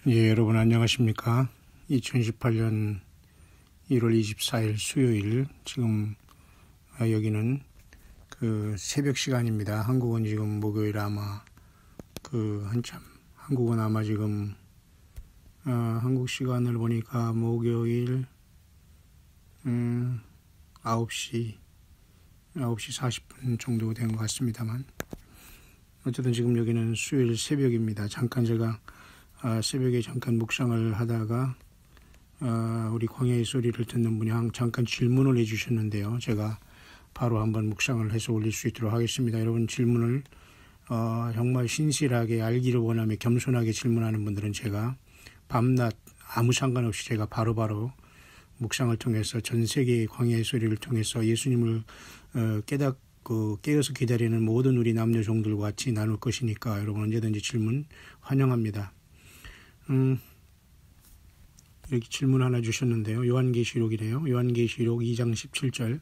예, 여러분 안녕하십니까? 2018년 1월 24일 수요일 지금 여기는 그 새벽 시간입니다. 한국은 지금 목요일 아마 한참 한국은 아마 지금 한국 시간을 보니까 목요일 9시 40분 정도 된 것 같습니다만 어쨌든 지금 여기는 수요일 새벽입니다. 잠깐 제가 새벽에 잠깐 묵상을 하다가 우리 광야의 소리를 듣는 분이 잠깐 질문을 해주셨는데요. 제가 바로 한번 묵상을 해서 올릴 수 있도록 하겠습니다. 여러분 질문을 정말 신실하게 알기를 원하며 겸손하게 질문하는 분들은 제가 밤낮 아무 상관없이 제가 바로바로 묵상을 통해서 전 세계의 광야의 소리를 통해서 예수님을 깨어서 기다리는 모든 우리 남녀 종들과 같이 나눌 것이니까 여러분 언제든지 질문 환영합니다. 이렇게 질문 하나 주셨는데요. 요한계시록이네요. 요한계시록 2장 17절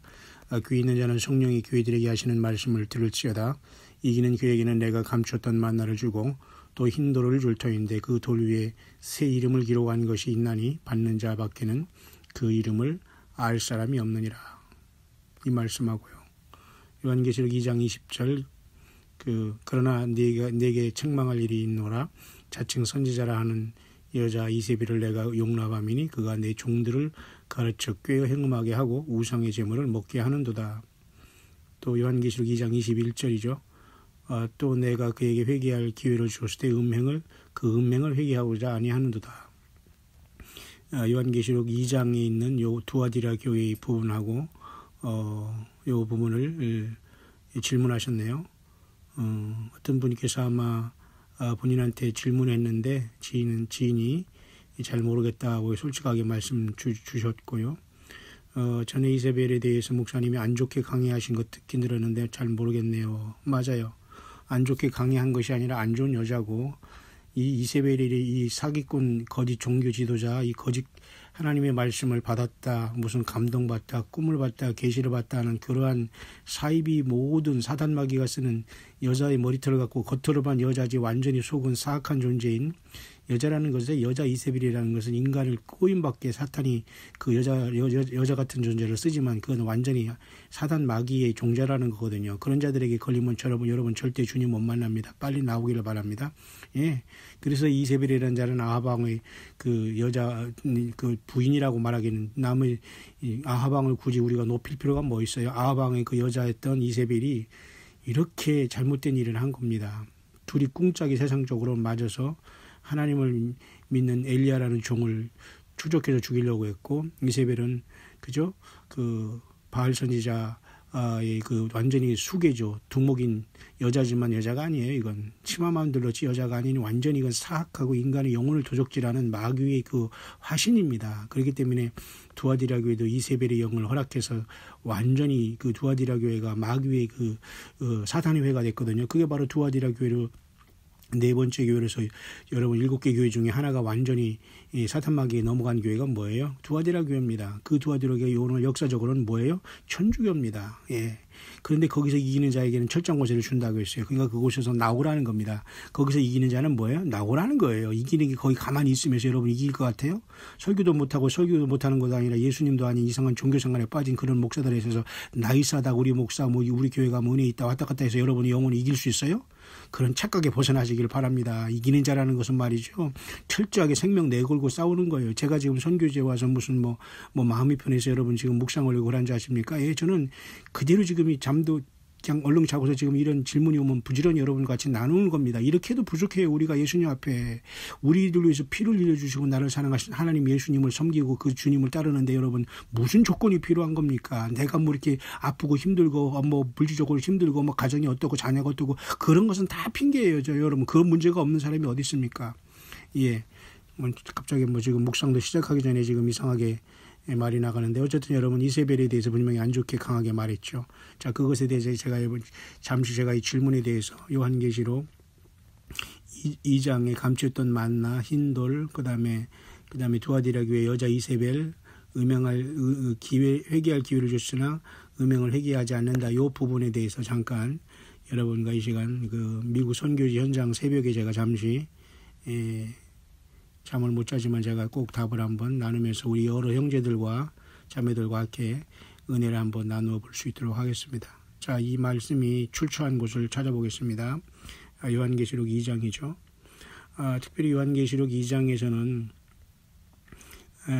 귀 있는 자는 성령이 교회들에게 하시는 말씀을 들을지어다. 이기는 그에게는 내가 감추었던 만나를 주고 또 흰 돌을 줄 터인데 그 돌 위에 새 이름을 기록한 것이 있나니 받는 자 밖에는 그 이름을 알 사람이 없느니라. 이 말씀하고요. 요한계시록 2장 20절 그러나 내게 책망할 일이 있노라. 자칭 선지자라 하는 여자 이세벨을 내가 용납함이니 그가 내 종들을 가르쳐 꾀어 행음하게 하고 우상의 제물을 먹게 하는도다. 또 요한계시록 2장 21절이죠. 또 내가 그에게 회개할 기회를 주었을 때 그 음행을 회개하고자 아니하는도다. 요한계시록 2장에 있는 요 두아디라 교회의 부분하고 요 부분을 질문하셨네요. 어떤 분께서 아마 본인한테 질문했는데 지인이 잘 모르겠다고 솔직하게 말씀 주셨고요. 전에 이세벨에 대해서 목사님이 안 좋게 강의하신 것 듣긴 들었는데 잘 모르겠네요. 맞아요. 안 좋게 강의한 것이 아니라 안 좋은 여자고 이 이세벨이 이 사기꾼 거짓 종교 지도자 이 거짓 하나님의 말씀을 받았다 무슨 감동받다 꿈을 받다 계시를 받다 하는 그러한 사이비 모든 사단마귀가 쓰는 여자의 머리털을 갖고 겉으로만 여자지 완전히 속은 사악한 존재인 여자라는 것에 여자 이세벨이라는 것은 인간을 꼬임받게 사탄이 그 여자 같은 존재를 쓰지만 그건 완전히 사단 마귀의 종자라는 거거든요. 그런 자들에게 걸리면 여러분 절대 주님 못 만납니다. 빨리 나오기를 바랍니다. 예. 그래서 이세벨이라는 자는 아하방의 그 여자 그 부인이라고 말하기는 남의 아하방을 굳이 우리가 높일 필요가 뭐 있어요. 아하방의 그 여자였던 이세벨이 이렇게 잘못된 일을 한 겁니다. 둘이 꿍짝이 세상적으로 맞아서 하나님을 믿는 엘리야라는 종을 추적해서 죽이려고 했고 이세벨은 그죠? 그 바알 선지자의 그 완전히 수괴죠. 두목인 여자지만 여자가 아니에요. 이건 치마만 들렀지 여자가 아닌 완전히 이건 사악하고 인간의 영혼을 도적질하는 마귀의 그 화신입니다. 그렇기 때문에 두아디라 교회도 이세벨의 영을 허락해서 완전히 그 두아디라 교회가 마귀의 그 사탄의 회가 됐거든요. 그게 바로 두아디라 교회로 네 번째 교회로서 여러분 7개 교회 중에 하나가 완전히 사탄마귀에 넘어간 교회가 뭐예요? 두아디라 교회입니다. 그 두아디라 교회 오늘 역사적으로는 뭐예요? 천주교입니다. 예. 그런데 거기서 이기는 자에게는 철장고세를 준다고 했어요. 그러니까 그곳에서 나오라는 겁니다. 거기서 이기는 자는 뭐예요? 나오라는 거예요. 이기는 게 거기 가만히 있으면서 여러분 이길 것 같아요? 설교도 못하고 설교도 못하는 것도 아니라 예수님도 아닌 이상한 종교생활에 빠진 그런 목사들에 있어서 나이스하다 우리 목사 우리 교회가 은혜 있다 왔다 갔다 해서 여러분이 영혼이 이길 수 있어요? 그런 착각에 벗어나시길 바랍니다. 이기는 자라는 것은 말이죠. 철저하게 생명 내걸고 싸우는 거예요. 제가 지금 선교지에 와서 무슨 뭐 마음이 편해서 여러분 지금 묵상을 하고 그런 줄 아십니까? 예, 저는 그대로 지금 이 잠도 그냥 얼른 자고서 지금 이런 질문이 오면 부지런히 여러분과 같이 나누는 겁니다. 이렇게 해도 부족해요. 우리가 예수님 앞에 우리들 위해서 피를 흘려주시고 나를 사랑하신 하나님 예수님을 섬기고 그 주님을 따르는데 여러분 무슨 조건이 필요한 겁니까? 내가 뭐 이렇게 아프고 힘들고 뭐 물질적으로 힘들고 뭐 가정이 어떻고 자녀가 어떻고 그런 것은 다 핑계예요. 여러분 그 문제가 없는 사람이 어디 있습니까? 예. 갑자기 뭐 지금 묵상도 시작하기 전에 지금 이상하게 말이 나가는데 어쨌든 여러분 이세벨에 대해서 분명히 안 좋게 강하게 말했죠. 자 그것에 대해서 잠시 제가 이 질문에 대해서 요한계시록 2장에 감추었던 만나 흰돌 그다음에 두아디라 교회 여자 이세벨 회개할 기회를 줬으나 음행을 회개하지 않는다. 이 부분에 대해서 잠깐 여러분과 이 시간 그 미국 선교지 현장 새벽에 제가 잠시 잠을 못 자지만 제가 꼭 답을 한번 나누면서 우리 여러 형제들과 자매들과 함께 은혜를 한번 나누어 볼 수 있도록 하겠습니다. 자, 이 말씀이 출처한 곳을 찾아보겠습니다. 요한계시록 2장이죠. 특별히 요한계시록 2장에서는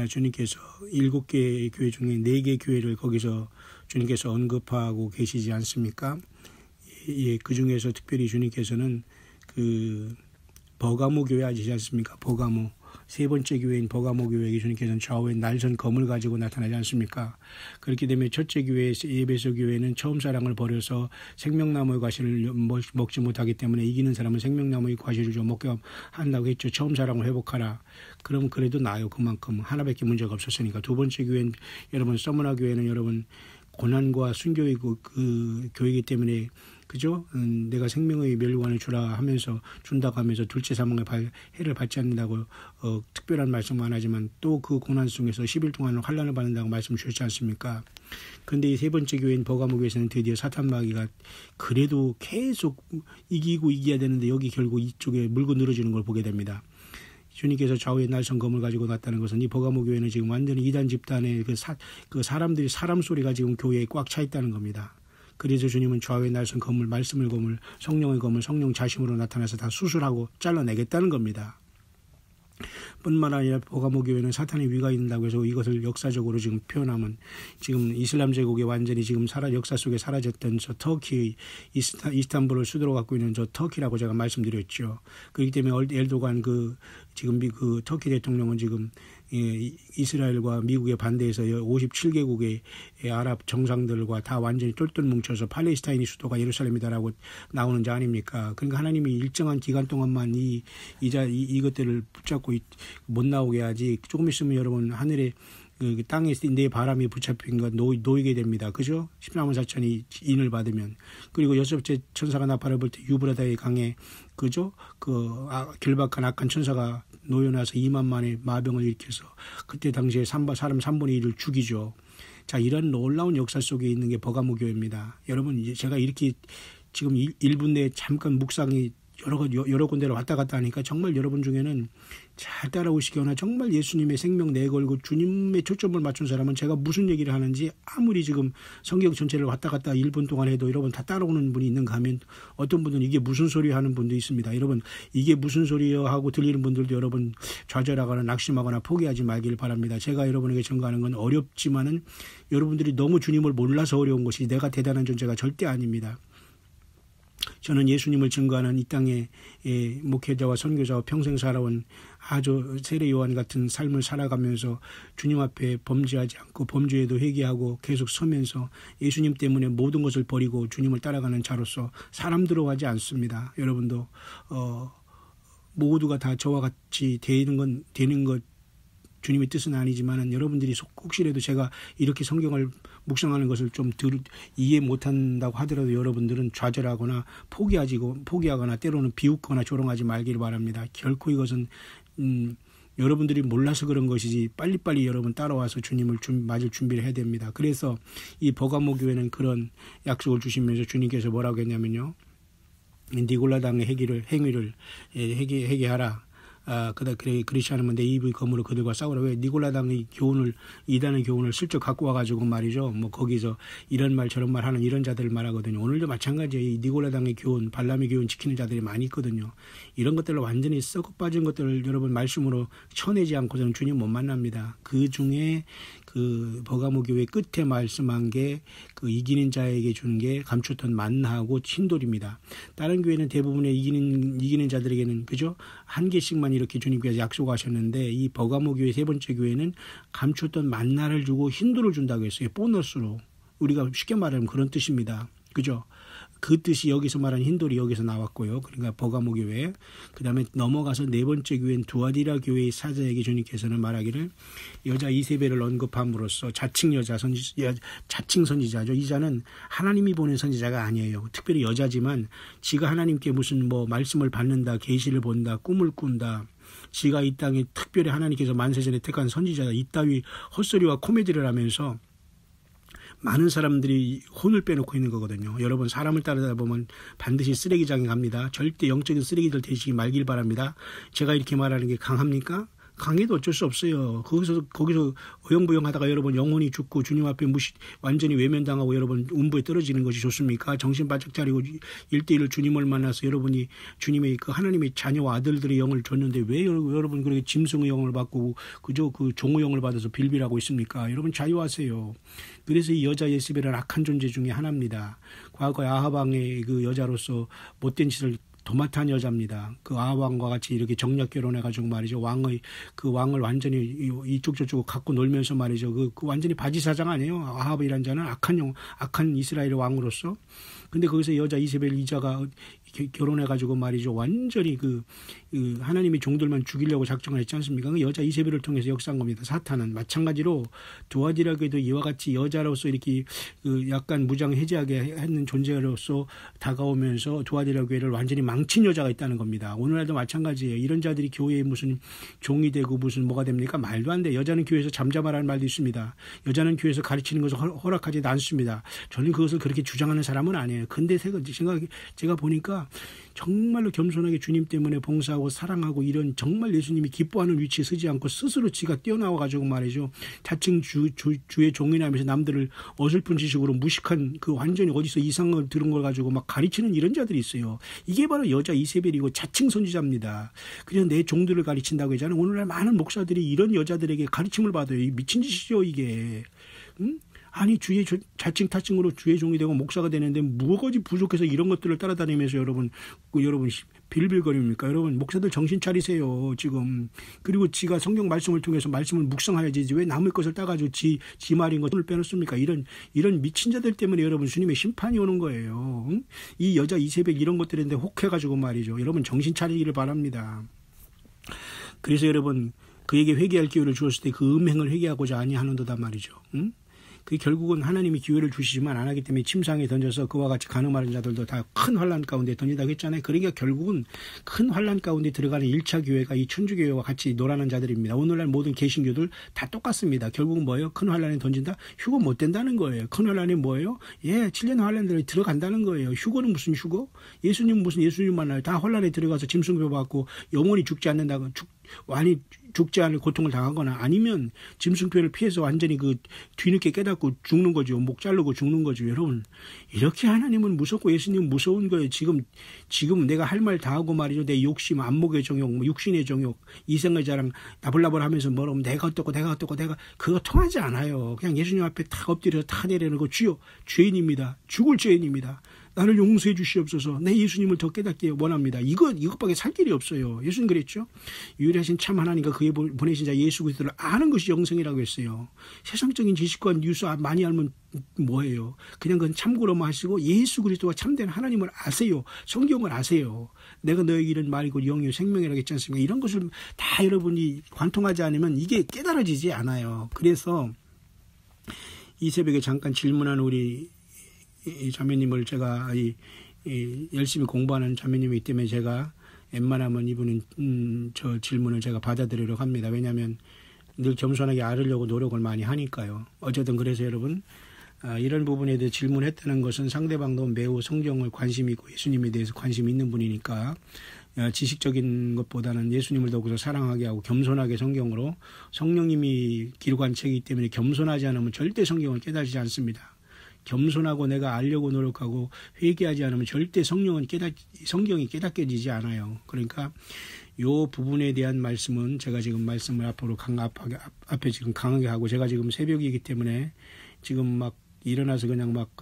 주님께서 7개의 교회 중에 4개 교회를 거기서 주님께서 언급하고 계시지 않습니까? 예, 그 중에서 특별히 주님께서는 그 버가모 교회 아시지 않습니까? 버가모. 세 번째 교회인 버가모 교회에 주님께서는 좌우에 날선 검을 가지고 나타나지 않습니까? 그렇게 되면 첫째 교회 에베소 교회는 처음 사랑을 버려서 생명나무의 과실을 먹지 못하기 때문에 이기는 사람은 생명나무의 과실을 좀 먹게 한다고 했죠. 처음 사랑을 회복하라. 그럼 그래도 나아요. 그만큼 하나밖에 문제가 없었으니까. 두 번째 교회는 여러분 서머나 교회는 여러분 고난과 순교의 그 교회이기 때문에 그죠? 내가 생명의 멸관을 주라 하면서 준다고 하면서 둘째 사망의 해를 받지 않는다고 특별한 말씀은 안 하지만 또 그 고난 속에서 10일 동안 환난을 받는다고 말씀 주셨지 않습니까? 그런데 이 세 번째 교회인 버가모 교회에서는 드디어 사탄 마귀가 그래도 계속 이기고 이겨야 되는데 여기 결국 이쪽에 물고 늘어지는 걸 보게 됩니다. 주님께서 좌우에 날선 검을 가지고 났다는 것은 이 버가모 교회는 지금 완전히 이단 집단의 그 사람들이 사람 소리가 지금 교회에 꽉 차 있다는 겁니다. 그래서 주님은 좌우에 날선 검을 말씀의 검을 성령의 검을 성령 자심으로 나타나서 다 수술하고 잘라내겠다는 겁니다. 뿐만 아니라 버가모 교회는 사탄의 위가 있는다고 해서 이것을 역사적으로 지금 표현하면 지금 이슬람 제국이 완전히 지금 역사 속에 사라졌던 저 터키 이스탄불을 수도로 갖고 있는 저 터키라고 제가 말씀드렸죠. 그렇기 때문에 엘도간 지금 그 터키 대통령은 지금 이스라엘과 미국에 반대해서 57개국의 아랍 정상들과 다 완전히 똘똘 뭉쳐서 팔레스타인이 수도가 예루살렘이다라고 나오는 자 아닙니까? 그러니까 하나님이 일정한 기간 동안만 이것들을 붙잡고 못 나오게 하지 조금 있으면 여러분 하늘에 그 땅에 내 바람이 붙잡힌 것 놓이게 됩니다. 그죠? 13만 4천이 인을 받으면. 그리고 여섯째 천사가 나팔을 불 때 유브라다의 강에 그죠? 결박한 악한 천사가 놓여나서 2만 만의 마병을 일으켜서 그때 당시에 사람 3분의 1을 죽이죠. 자, 이런 놀라운 역사 속에 있는 게 버가모 교회입니다. 여러분, 제가 이렇게 지금 1분 내에 잠깐 묵상이 여러 군데로 왔다 갔다 하니까 정말 여러분 중에는 잘 따라오시거나 정말 예수님의 생명 내걸고 주님의 초점을 맞춘 사람은 제가 무슨 얘기를 하는지 아무리 지금 성경 전체를 왔다 갔다 1분 동안 해도 여러분 다 따라오는 분이 있는가 하면 어떤 분들은 이게 무슨 소리 하는 분도 있습니다. 여러분 이게 무슨 소리요 하고 들리는 분들도 여러분 좌절하거나 낙심하거나 포기하지 말길 바랍니다. 제가 여러분에게 전가하는 건 어렵지만은 여러분들이 너무 주님을 몰라서 어려운 것이 내가 대단한 존재가 절대 아닙니다. 저는 예수님을 증거하는 이 땅의 목회자와 선교자와 평생 살아온 아주 세례 요한 같은 삶을 살아가면서 주님 앞에 범죄하지 않고 범죄에도 회개하고 계속 서면서 예수님 때문에 모든 것을 버리고 주님을 따라가는 자로서 사람 들어가지 않습니다. 여러분도 모두가 다 저와 같이 되는 것 주님의 뜻은 아니지만은 여러분들이 혹시라도 제가 이렇게 성경을 묵상하는 것을 좀 이해 못한다고 하더라도 여러분들은 좌절하거나 포기하거나 때로는 비웃거나 조롱하지 말기를 바랍니다. 결코 이것은 여러분들이 몰라서 그런 것이지 빨리빨리 여러분 따라와서 주님을 맞을 준비를 해야 됩니다. 그래서 이 버가모 교회는 그런 약속을 주시면서 주님께서 뭐라고 했냐면요. 니골라 당의 행위를 회개하라. 그렇지 않으면 내 입의 검으로 그들과 싸우라. 왜 니골라당의 교훈을 이단의 교훈을 슬쩍 갖고 와가지고 말이죠. 뭐 거기서 이런 말 저런 말 하는 이런 자들을 말하거든요. 오늘도 마찬가지예요. 이 니골라당의 교훈, 발람의 교훈 지키는 자들이 많이 있거든요. 이런 것들을 완전히 썩어 빠진 것들을 여러분 말씀으로 쳐내지 않고서는 주님 못 만납니다. 그 중에 그 버가모 교회 끝에 말씀한 게 그 이기는 자에게 주는 게 감추던 만나하고 신돌입니다. 다른 교회는 대부분의 이기는 자들에게는 그죠? 한 개씩만 이렇게 주님께서 약속하셨는데 이 버가모 교회 세 번째 교회는 감추던 만나를 주고 흰돌을 준다고 했어요. 보너스로. 우리가 쉽게 말하면 그런 뜻입니다. 그죠? 그 뜻이 여기서 말하는 흰돌이 여기서 나왔고요. 그러니까 버가모 교회. 그 다음에 넘어가서 네 번째 교회인 두아디라 교회의 사자에게 주님께서는 말하기를 여자 이세벨을 언급함으로써 자칭 선지자죠. 이 자는 하나님이 보낸 선지자가 아니에요. 특별히 여자지만 지가 하나님께 무슨 뭐 말씀을 받는다, 계시를 본다, 꿈을 꾼다. 지가 이 땅에 특별히 하나님께서 만세전에 택한 선지자다. 이따위 헛소리와 코미디를 하면서 많은 사람들이 혼을 빼놓고 있는 거거든요. 여러분 사람을 따르다 보면 반드시 쓰레기장에 갑니다. 절대 영적인 쓰레기들 되시기 말길 바랍니다. 제가 이렇게 말하는 게 강합니까? 강해도 어쩔 수 없어요. 거기서 어영부영하다가 여러분 영혼이 죽고 주님 앞에 완전히 외면당하고 여러분 음부에 떨어지는 것이 좋습니까? 정신 바짝 차리고 1대1로 주님을 만나서 여러분이 주님의 그 하나님의 자녀와 아들들의 영을 줬는데 왜 여러분 그렇게 짐승의 영을 받고 그저 그 종의 영을 받아서 빌빌하고 있습니까? 여러분 자유하세요. 그래서 이 여자 예수벨은 악한 존재 중에 하나입니다. 과거 아합 왕의 그 여자로서 못된 짓을 도맡아 한 여자입니다. 그 아합 왕과 같이 이렇게 정략 결혼해가지고 말이죠. 그 왕을 완전히 이쪽 저쪽 갖고 놀면서 말이죠. 그 완전히 바지사장 아니에요. 아합이란 자는 악한 이스라엘의 왕으로서. 근데 거기서 여자 이세벨 이자가 결혼해가지고 말이죠. 완전히 그 하나님의 종들만 죽이려고 작정을 했지 않습니까? 그 여자 이세벨을 통해서 역사한 겁니다. 사탄은 마찬가지로 두아디라교회도 이와 같이 여자로서 이렇게 그 약간 무장해제하게 했는 존재로서 다가오면서 두아디라교회를 완전히 망친 여자가 있다는 겁니다. 오늘날도 마찬가지예요. 이런 자들이 교회에 무슨 종이 되고 무슨 뭐가 됩니까? 말도 안 돼. 여자는 교회에서 잠잠하라는 말도 있습니다. 여자는 교회에서 가르치는 것을 허락하지도 않습니다. 저는 그것을 그렇게 주장하는 사람은 아니에요. 근데 제가 보니까 정말로 겸손하게 주님 때문에 봉사하고 사랑하고 이런 정말 예수님이 기뻐하는 위치에 서지 않고 스스로 지가 뛰어나와가지고 말이죠. 자칭 주의 종이라면서 남들을 어설픈 지식으로 무식한 그 완전히 어디서 이상을 들은 걸 가지고 막 가르치는 이런 자들이 있어요. 이게 바로 여자 이세벨이고 자칭 선지자입니다. 그냥 내 종들을 가르친다고 하잖아요. 오늘날 많은 목사들이 이런 여자들에게 가르침을 받아요. 미친 짓이죠 이게. 아니 자칭 타칭으로 주의 종이 되고 목사가 되는데 무엇이 부족해서 이런 것들을 따라다니면서 여러분 빌빌거립니까? 여러분 목사들 정신 차리세요 지금. 그리고 지가 성경 말씀을 통해서 말씀을 묵상해야지 왜 남의 것을 따가지고 지 말인 것을 빼놓습니까? 이런 미친 자들 때문에 여러분 주님의 심판이 오는 거예요. 이 여자 이세벨 이런 것들인데 혹해가지고 말이죠. 여러분 정신 차리기를 바랍니다. 그래서 여러분 그에게 회개할 기회를 주었을 때 그 음행을 회개하고자 아니하는도다 말이죠. 그 결국은 하나님이 기회를 주시지만 안 하기 때문에 침상에 던져서 그와 같이 간음하는 자들도 다 큰 환난 가운데 던진다고 했잖아요. 그러니까 결국은 큰 환난 가운데 들어가는 1차 교회가 이 천주교회와 같이 놀아는 자들입니다. 오늘날 모든 개신교들 다 똑같습니다. 결국은 뭐예요? 큰 환난에 던진다? 휴거 못 된다는 거예요. 큰 환난이 뭐예요? 7년 환난들에 들어간다는 거예요. 휴거는 무슨 휴거? 예수님은 무슨 예수님 만나요? 다 환난에 들어가서 짐승표 받고 영원히 죽지 않는다고 죽지 않을 고통을 당하거나 아니면 짐승표를 피해서 완전히 그 뒤늦게 깨닫고 죽는 거죠. 목 자르고 죽는 거죠. 여러분 이렇게 하나님은 무섭고 예수님은 무서운 거예요. 지금 내가 할 말 다 하고 말이죠. 내 욕심, 안목의 정욕, 육신의 정욕, 이생의 자랑 나불나불하면서 뭐라면 내가 어떻고 그거 통하지 않아요. 그냥 예수님 앞에 다 엎드려서 다 내려놓고 주여 죄인입니다. 죽을 죄인입니다. 나를 용서해 주시옵소서. 내 예수님을 더 깨닫게 원합니다. 이것밖에 살 길이 없어요. 예수님 그랬죠. 유일하신 참 하나님과 그의 보내신 자 예수 그리스도를 아는 것이 영생이라고 했어요. 세상적인 지식과 뉴스 많이 알면 뭐예요? 그냥 그건 참고로만 하시고 예수 그리스도가 참된 하나님을 아세요. 성경을 아세요. 내가 너에게 이런 말이고 영이요 생명이라고 했지 않습니까? 이런 것을 다 여러분이 관통하지 않으면 이게 깨달아지지 않아요. 그래서 이 새벽에 잠깐 질문한 우리 이 자매님을 제가 열심히 공부하는 자매님이기 때문에 제가 웬만하면 이분은 저 질문을 제가 받아들이려고 합니다. 왜냐하면 늘 겸손하게 알으려고 노력을 많이 하니까요. 어쨌든 그래서 여러분 이런 부분에 대해 질문했다는 것은 상대방도 매우 성경을 관심 있고 예수님에 대해서 관심이 있는 분이니까 지식적인 것보다는 예수님을 더욱더 사랑하게 하고 겸손하게 성경으로 성령님이 기록한 책이기 때문에 겸손하지 않으면 절대 성경을 깨닫지 않습니다. 겸손하고 내가 알려고 노력하고 회개하지 않으면 절대 성경이 깨닫게지지 않아요. 그러니까 요 부분에 대한 말씀은 제가 지금 말씀을 앞에 지금 강하게 하고 제가 지금 새벽이기 때문에 지금 막 일어나서 그냥 막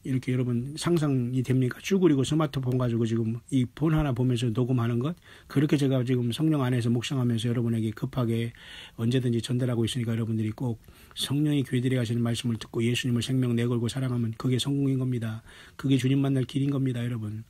이렇게 여러분 상상이 됩니까? 쭈그리고 스마트폰 가지고 지금 이 폰 하나 보면서 녹음하는 것 그렇게 제가 지금 성령 안에서 묵상하면서 여러분에게 급하게 언제든지 전달하고 있으니까 여러분들이 꼭 성령이 교회들에 가시는 말씀을 듣고 예수님을 생명 내걸고 사랑하면 그게 성공인 겁니다. 그게 주님 만날 길인 겁니다. 여러분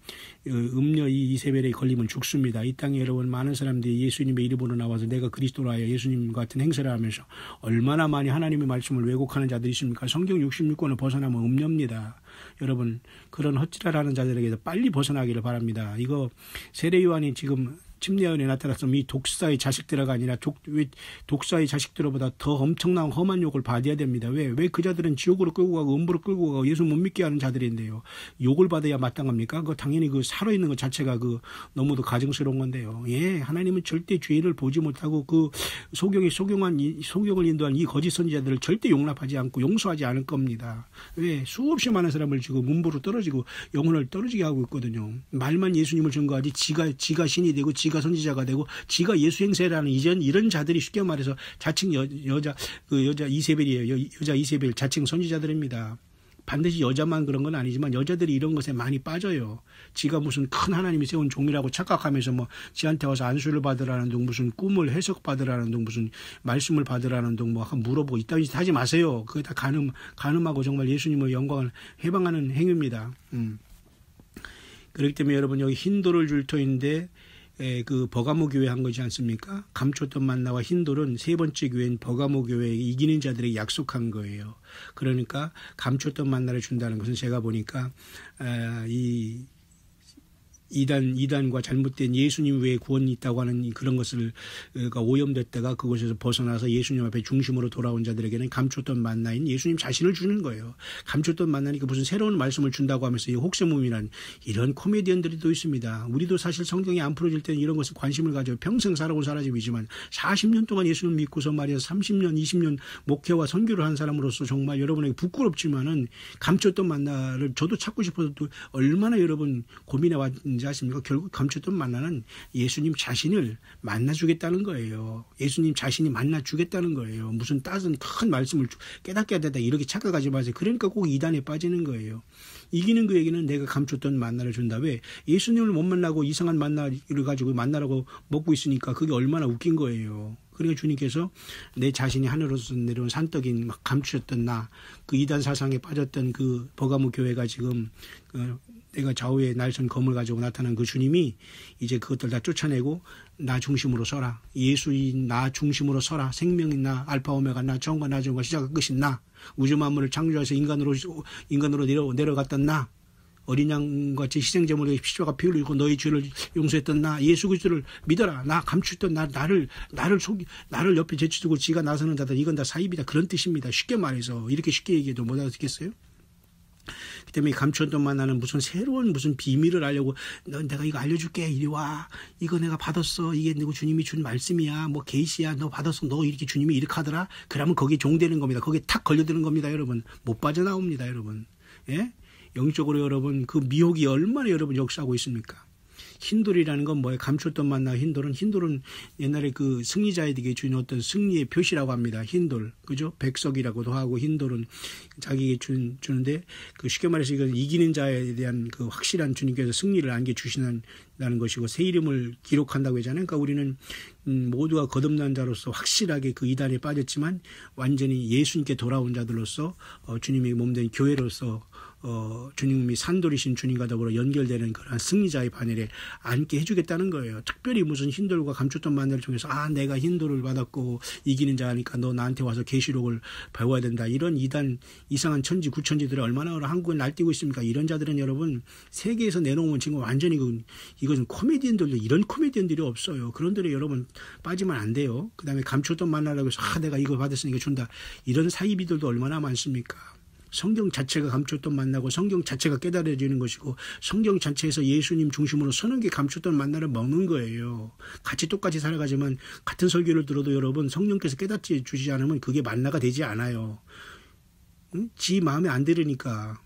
음녀 이세벨에 걸리면 죽습니다. 이 땅에 여러분 많은 사람들이 예수님의 이름으로 나와서 내가 그리스도로 하여 예수님 같은 행세를 하면서 얼마나 많이 하나님의 말씀을 왜곡하는 자들이 있습니까? 성경 66권을 벗어나면 음녀입니다. 여러분 그런 헛짓하는 자들에게서 빨리 벗어나기를 바랍니다. 이거 세례요한이 지금 침례연에 나타났으면 이 독사의 자식들아가 아니라 왜 독사의 자식들보다 더 엄청난 험한 욕을 받아야 됩니다. 왜 그 자들은 지옥으로 끌고 가고 음부로 끌고 가고 예수 못 믿게 하는 자들인데요. 욕을 받아야 마땅합니까? 그 당연히 그 살아있는 것 자체가 그 너무도 가증스러운 건데요. 예, 하나님은 절대 죄를 보지 못하고 그 소경을 인도한 이 거짓 선지자들을 절대 용납하지 않고 용서하지 않을 겁니다. 왜 수없이 많은 사람을 지금 음부로 떨어지고 영혼을 떨어지게 하고 있거든요. 말만 예수님을 증거하지 지가 신이 되고 지가 선지자가 되고 지가 예수 행세라는 이런 자들이 쉽게 말해서 자칭 여자 이세벨이에요. 여자 이세벨 자칭 선지자들입니다. 반드시 여자만 그런 건 아니지만 여자들이 이런 것에 많이 빠져요. 지가 무슨 큰 하나님이 세운 종이라고 착각하면서 뭐 지한테 와서 안수를 받으라는 둥 무슨 꿈을 해석받으라는 둥 무슨 말씀을 받으라는 둥 뭐 물어보고 이따위 하지 마세요. 그게 다 간음하고 정말 예수님의 영광을 해방하는 행위입니다. 그렇기 때문에 여러분 여기 흰돌을 줄 터인데 그 버가모 교회 한 거지 않습니까? 감췄던 만나와 흰돌은 세 번째 교회인 버가모 교회에 이기는 자들에게 약속한 거예요. 그러니까 감췄던 만나를 준다는 것은 제가 보니까 이단과 잘못된 예수님 외에 구원이 있다고 하는 그런 것을 오염됐다가 그곳에서 벗어나서 예수님 앞에 중심으로 돌아온 자들에게는 감췄던 만나인 예수님 자신을 주는 거예요. 감췄던 만나니까 무슨 새로운 말씀을 준다고 하면서 이 혹세무민한 이런 코미디언들이 또 있습니다. 우리도 사실 성경이 안 풀어질 때는 이런 것을 관심을 가져 평생 살아온 사람이지만 40년 동안 예수님 믿고서 말이야 30년 20년 목회와 선교를 한 사람으로서 정말 여러분에게 부끄럽지만은 감췄던 만나를 저도 찾고 싶어서 또 얼마나 여러분 고민해 왔는지 아십니까? 결국 감췄던 만나는 예수님 자신을 만나주겠다는 거예요. 예수님 자신이 만나주겠다는 거예요. 무슨 따뜻한 큰 말씀을 깨닫게 하다 이렇게 착각하지 마세요. 그러니까 꼭 이단에 빠지는 거예요. 이기는 그에게는 내가 감췄던 만나를 준다. 왜? 예수님을 못 만나고 이상한 만나를 가지고 만나라고 먹고 있으니까 그게 얼마나 웃긴 거예요. 그러니까 주님께서 내 자신이 하늘로서 내려온 산떡인 막 감추셨던 나, 그 이단 사상에 빠졌던 그 버가모 교회가 지금 내가 좌우에 날선 검을 가지고 나타난 그 주님이 이제 그것들 다 쫓아내고 나 중심으로 서라. 예수인 나 중심으로 서라. 생명인 나, 알파 오메가 나, 처음과 나중과 시작과 끝인 나, 우주 만물을 창조해서 인간으로 내려갔던 나, 어린 양같이 희생제물에 십자가 피 흘리고 너희 죄를 용서했던 나, 예수 그리스도를 믿어라. 나 감추던 나를 옆에 제치두고 지가 나서는 자들, 이건 다 사입이다. 그런 뜻입니다. 쉽게 말해서 이렇게 쉽게 얘기해도 못 알아듣겠어요? 그 때문에 감추었던 만나는 무슨 새로운 무슨 비밀을 알려고 내가 이거 알려줄게 이리 와, 이거 내가 받았어, 이게 누구 주님이 준 말씀이야, 뭐 계시야, 너 받았어, 너 이렇게 주님이 이렇게 하더라. 그러면 거기에 종되는 겁니다. 거기에 탁 걸려드는 겁니다. 여러분 못 빠져나옵니다. 여러분. 예? 영적으로 여러분 그 미혹이 얼마나 여러분 역사하고 있습니까? 흰돌이라는 건 뭐예요? 감췄던 만나 흰돌은 옛날에 그 승리자에게 주는 어떤 승리의 표시라고 합니다. 흰돌, 그죠? 백석이라고도 하고 흰돌은 자기에게 주는데 그 쉽게 말해서 이건 이기는 자에 대한 그 확실한 주님께서 승리를 안겨주시는 것이고 새 이름을 기록한다고 하잖아요. 그러니까 우리는 모두가 거듭난 자로서 확실하게 그 이단에 빠졌지만 완전히 예수님께 돌아온 자들로서 주님의 몸된 교회로서 주님이 산돌이신 주님과 더불어 연결되는 그런 승리자의 바늘에 앉게 해주겠다는 거예요. 특별히 무슨 흰돌과 감췄던 만나를 통해서 내가 흰돌을 받았고 이기는 자니까 너 나한테 와서 계시록을 배워야 된다. 이런 이단 이상한 천지 구천지들이 얼마나 한국에 날뛰고 있습니까? 이런 자들은 여러분 세계에서 내놓으면 지금 완전히 이것은 코미디언들도 이런 코미디언들이 없어요. 그런 데로 여러분 빠지면 안 돼요. 그 다음에 감췄던 만나라고 해서 내가 이거 받았으니까 준다. 이런 사이비들도 얼마나 많습니까? 성경 자체가 감췄던 만나고 성경 자체가 깨달아지는 것이고 성경 자체에서 예수님 중심으로 서는 게 감췄던 만나를 먹는 거예요. 같이 똑같이 살아가지만 같은 설교를 들어도 여러분 성령께서 깨닫지 주시지 않으면 그게 만나가 되지 않아요. 응? 지 마음에 안 들으니까.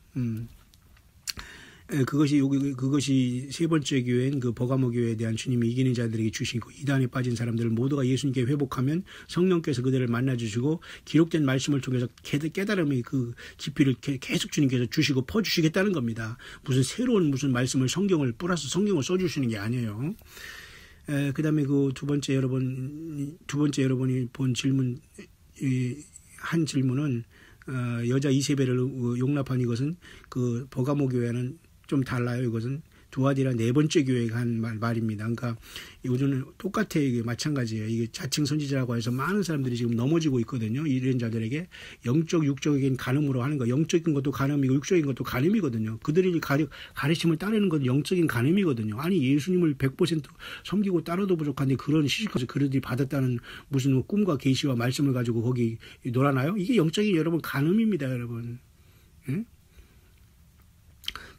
그것이 세 번째 교회인 그 버가모 교회에 대한 주님이 이기는 자들에게 주시고 이단에 빠진 사람들을 모두가 예수님께 회복하면 성령께서 그들을 만나주시고 기록된 말씀을 통해서 깨달음의 그 깊이를 계속 주님께서 주시고 퍼주시겠다는 겁니다. 무슨 새로운 무슨 말씀을 성경을 써주시는 게 아니에요. 그 다음에 그 두 번째 여러분이 본 질문, 한 질문은 여자 이세벨을 용납한 이것은 그 버가모 교회는 좀 달라요. 이것은 두아디라 네 번째 교회가 한 말입니다. 그러니까 요즘은 똑같아요. 이게 마찬가지예요. 이게 자칭 선지자라고 해서 많은 사람들이 지금 넘어지고 있거든요. 이런 자들에게 영적, 육적인 간음으로 하는 거. 영적인 것도 간음이고 육적인 것도 간음이거든요. 그들이 가르침을 따르는 건 영적인 간음이거든요. 아니 예수님을 100% 섬기고 따라도 부족한데 그런 시식까지 그들이 받았다는 무슨 꿈과 계시와 말씀을 가지고 거기 놀아나요? 이게 영적인 여러분 간음입니다, 여러분. 응?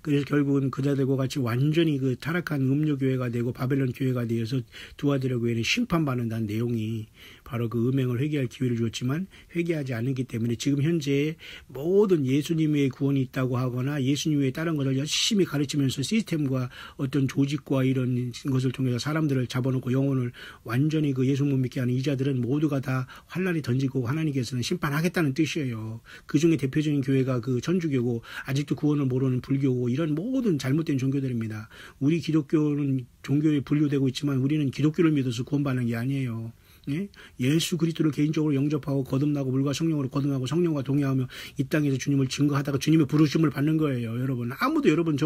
그래서 결국은 그자들과 같이 완전히 그 타락한 음료교회가 되고 바벨론 교회가 되어서 두아디라 교회는 심판받는다는 내용이 바로 그 음행을 회개할 기회를 주었지만 회개하지 않았기 때문에 지금 현재 모든 예수님의 구원이 있다고 하거나 예수님 외에 다른 것을 열심히 가르치면서 시스템과 어떤 조직과 이런 것을 통해서 사람들을 잡아놓고 영혼을 완전히 그 예수 못 믿게 하는 이자들은 모두가 다 환란이 던지고 하나님께서는 심판하겠다는 뜻이에요. 그중에 대표적인 교회가 그 천주교고 아직도 구원을 모르는 불교고 이런 모든 잘못된 종교들입니다. 우리 기독교는 종교에 분류되고 있지만 우리는 기독교를 믿어서 구원받는 게 아니에요. 예? 예수 그리스도를 개인적으로 영접하고 거듭나고 물과 성령으로 거듭나고 성령과 동행하며 이 땅에서 주님을 증거하다가 주님의 부르심을 받는 거예요. 여러분 아무도 여러분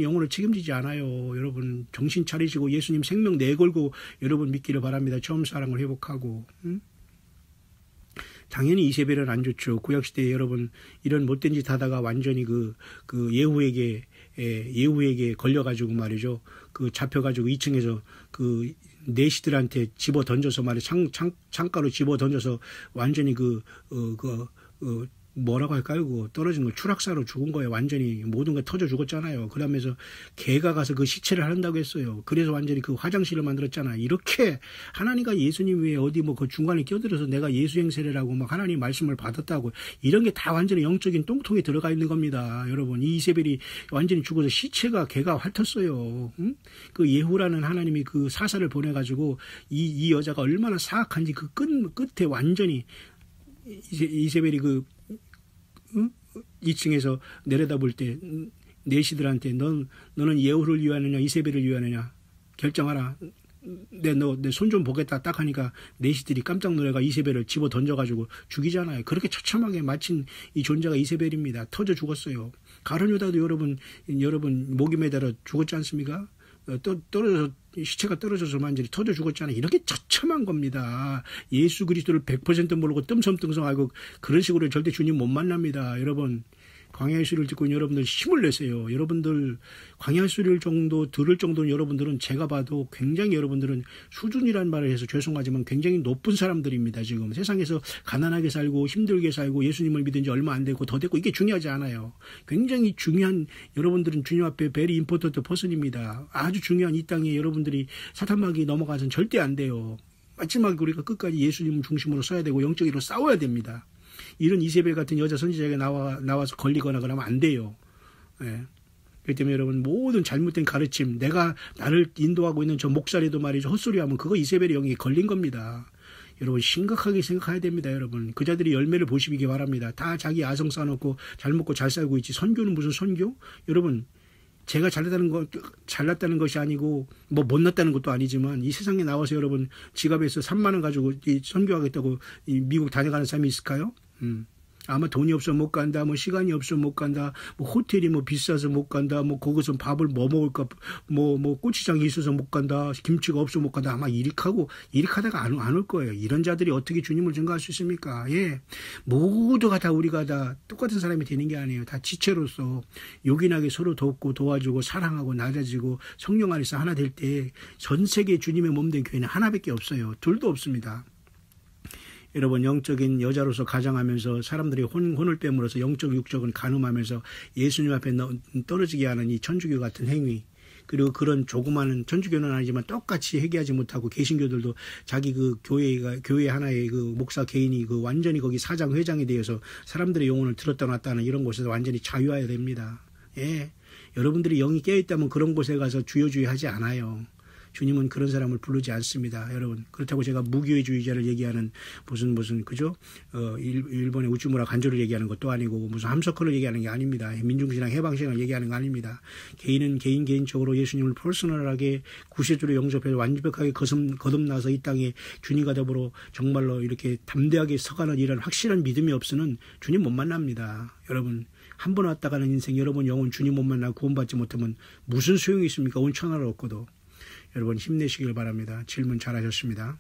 영혼을 책임지지 않아요. 여러분 정신 차리시고 예수님 생명 내걸고 여러분 믿기를 바랍니다. 처음 사랑을 회복하고. 당연히 이세벨은 안 좋죠. 구약시대에 여러분 이런 못된 짓 하다가 완전히 그 예후에게 걸려가지고 말이죠. 그 잡혀가지고 2층에서 그 내시들한테 집어 던져서 말이죠. 창가로 집어 던져서 완전히 뭐라고 할까요? 그 떨어진 거 추락사로 죽은 거예요. 완전히 모든 게 터져 죽었잖아요. 그러면서 개가 가서 그 시체를 한다고 했어요. 그래서 완전히 그 화장실을 만들었잖아요. 이렇게 하나님과 예수님 외에 어디 뭐 그 중간에 껴들어서 내가 예수 행세라고 막 하나님 말씀을 받았다고 이런 게 다 완전히 영적인 똥통에 들어가 있는 겁니다. 여러분 이 이세벨이 완전히 죽어서 시체가 개가 핥았어요. 응? 그 예후라는 하나님이 그 사사를 보내가지고 이 여자가 얼마나 사악한지 그 끝에 완전히 이세벨이 그 2층에서 내려다볼 때 내시들한테 너는 예후를 위하느냐 이세벨을 위하느냐 결정하라. 내 손 좀 보겠다 딱 하니까 내시들이 깜짝 놀래가 이세벨을 집어 던져가지고 죽이잖아요. 그렇게 처참하게 마친 이 존재가 이세벨입니다. 터져 죽었어요. 가룟 유다도 여러분 목이 매달아 죽었지 않습니까? 떨어져서 시체가 떨어져서 완전히 터져 죽었잖아요. 이렇게 처참한 겁니다. 예수 그리스도를 100% 모르고 뜸성뜸성 알고 그런 식으로 절대 주님 못 만납니다. 여러분 광야의 소리를 듣고 여러분들 힘을 내세요. 여러분들 광야의 소리를 들을 정도는 여러분들은 제가 봐도 굉장히 여러분들은 수준이란 말을 해서 죄송하지만 굉장히 높은 사람들입니다. 지금 세상에서 가난하게 살고 힘들게 살고 예수님을 믿은 지 얼마 안 되고 더 됐고 이게 중요하지 않아요. 굉장히 중요한 여러분들은 주님 앞에 베리 임포턴트 퍼슨입니다. 아주 중요한 이 땅에 여러분들이 사탄마귀 넘어가서는 절대 안 돼요. 마지막에 우리가 끝까지 예수님을 중심으로 써야 되고 영적으로 싸워야 됩니다. 이런 이세벨 같은 여자 선지자에게 나와서 걸리거나 그러면 안 돼요. 예. 그렇기 때문에 여러분 모든 잘못된 가르침 나를 인도하고 있는 저 목사리도 말이죠. 헛소리하면 그거 이세벨의 영에 걸린 겁니다. 여러분 심각하게 생각해야 됩니다. 여러분 그자들이 열매를 보시기 바랍니다. 다 자기 아성 쌓아놓고 잘 먹고 잘 살고 있지. 선교는 무슨 선교? 여러분 제가 잘났다는 것이 아니고 뭐 못났다는 것도 아니지만 이 세상에 나와서 여러분 지갑에서 3만 원 가지고 선교하겠다고 미국 다녀가는 사람이 있을까요? 아마 돈이 없어 못 간다, 뭐 시간이 없어 못 간다, 뭐 호텔이 뭐 비싸서 못 간다, 뭐 거기서 밥을 뭐 먹을까, 뭐 고추장이 있어서 못 간다, 김치가 없어 못 간다. 아마 이릭하다가 안 올 거예요. 이런 자들이 어떻게 주님을 증거할 수 있습니까? 예, 모두가 다 우리가 다 똑같은 사람이 되는 게 아니에요. 다 지체로서 요긴하게 서로 돕고 도와주고 사랑하고 낮아지고 성령 안에서 하나 될 때 전 세계 주님의 몸된 교회는 하나밖에 없어요. 둘도 없습니다. 여러분 영적인 여자로서 가장하면서 사람들이 혼을 빼물어서 영적 육적은 간음하면서 예수님 앞에 떨어지게 하는 이 천주교 같은 행위 그리고 그런 조그마한 천주교는 아니지만 똑같이 회개하지 못하고 개신교들도 자기 그 교회 하나의 그 목사 개인이 그 완전히 거기 사장 회장이 되어서 사람들의 영혼을 들었다 놨다는 이런 곳에서 완전히 자유해야 됩니다. 예, 여러분들이 영이 깨어있다면 그런 곳에 가서 주여 하지 않아요. 주님은 그런 사람을 부르지 않습니다. 여러분 그렇다고 제가 무교회주의자를 얘기하는 무슨 그죠? 일본의 우츠무라 간조를 얘기하는 것도 아니고 무슨 함석헌을 얘기하는 게 아닙니다. 민중신앙 해방신앙을 얘기하는 거 아닙니다. 개인은 개인적으로 예수님을 퍼스널하게 구세주로 영접해서 완벽하게 거듭나서 이 땅에 주님과 더불어 정말로 이렇게 담대하게 서가는 이런 확실한 믿음이 없으면 주님 못 만납니다. 여러분 한 번 왔다 가는 인생, 여러 번 영혼 주님 못 만나 구원받지 못하면 무슨 소용이 있습니까? 온천하러 얻고도. 여러분 힘내시길 바랍니다. 질문 잘하셨습니다.